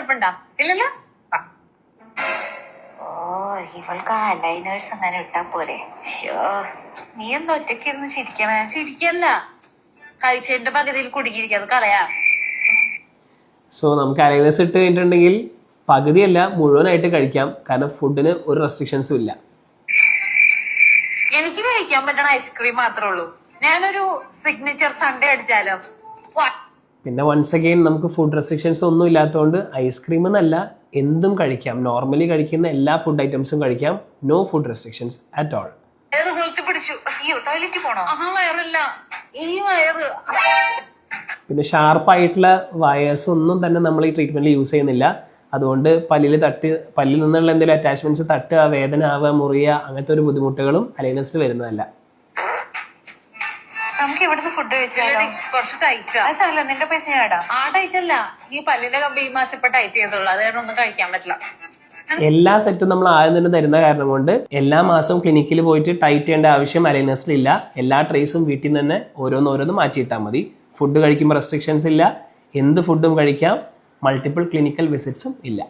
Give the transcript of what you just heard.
കുഴപ്പമുണ്ടോ? ഇല്ലല്ലോ. ഓ, ഇവൾക്ക് ആ ലൈനേഴ്സ് അങ്ങനെ ഇട്ടാ പോരെ. നീ എന്താ ഒറ്റയ്ക്ക് ഇരുന്ന് ചിരിക്കണേ? ചിരിക്കല്ല, കഴിച്ചതിന്റെ പകുതിയിൽ കുടുങ്ങിയിരിക്കും, അത് കളയാ. സോ നമുക്ക് അലൈനേഴ്സ് ഇട്ട് കഴിഞ്ഞിട്ടുണ്ടെങ്കിൽ പകുതിയല്ല മുഴുവനായിട്ട് കഴിക്കാം. കാരണം ഫുഡിന് ഒരു റെസ്ട്രിക്ഷൻസും ഇല്ല. എനിക്ക് കഴിക്കാൻ പറ്റണ ഐസ്ക്രീം മാത്രമേ ഉള്ളൂ. ഞാനൊരു സിഗ്നേച്ചർ സൺഡേ അടിച്ചാലോ? പിന്നെ വൺസ് അഗെയിൻ നമുക്ക് ഫുഡ് റെസ്ട്രിക്ഷൻസ് ഒന്നും ഇല്ലാത്തതുകൊണ്ട് ഐസ്ക്രീം എന്നല്ല എന്തും കഴിക്കാം. നോർമലി കഴിക്കുന്ന എല്ലാ ഫുഡ് ഐറ്റംസും കഴിക്കാം. No food restrictions at all. പിടിച്ചു. അയ്യോ, ടോയ്ലറ്റിൽ പോണോ? വയറില്ല, ഈ വയറ്. പിന്നെ ഷാർപ്പായിട്ടുള്ള വയേഴ്സ് ഒന്നും തന്നെ നമ്മൾ ഈ ട്രീറ്റ്മെൻറ്റിൽ യൂസ് ചെയ്യുന്നില്ല. അതുകൊണ്ട് പല്ലിൽ നിന്നുള്ള എന്തെങ്കിലും അറ്റാച്ച്മെൻറ്റ്സ് തട്ടുക, വേദന ആവുക, മുറിയുക, അങ്ങനത്തെ ഒരു ബുദ്ധിമുട്ടുകളും അലൈനസിൽ വരുന്നതല്ല. നമുക്ക് ഇവിടുത്തെ ഫുഡ് കഴിച്ചാലോ? കുറച്ച് ടൈറ്റാ. അതല്ല, നിന്റെ പൈസ ഞാടാ. ആ ടൈറ്റ് അല്ല, ഈ പല്ലിന്റെ കമ്പി ഈ മാസം ഇപ്പൊ ടൈറ്റ് ചെയ്തുള്ളൂ, അത് കാരണം ഒന്നും കഴിക്കാൻ പറ്റില്ല. എല്ലാ സെറ്റും നമ്മൾ ആദ്യം തന്നെ തരുന്ന കാരണം കൊണ്ട് എല്ലാ മാസവും ക്ലിനിക്കിൽ പോയിട്ട് ടൈറ്റ് ചെയ്യേണ്ട ആവശ്യം അലൈനസിലില്ല. എല്ലാ ട്രേസും വീട്ടിൽ നിന്ന് തന്നെ ഓരോന്നോരോന്ന് മാറ്റിയിട്ടാൽ മതി. ഫുഡ് കഴിക്കുമ്പോൾ റെസ്ട്രിക്ഷൻസ് ഇല്ല, എന്ത് ഫുഡും കഴിക്കാം. മൾട്ടിപ്പിൾ ക്ലിനിക്കൽ വിസിറ്റ്സും ഇല്ല.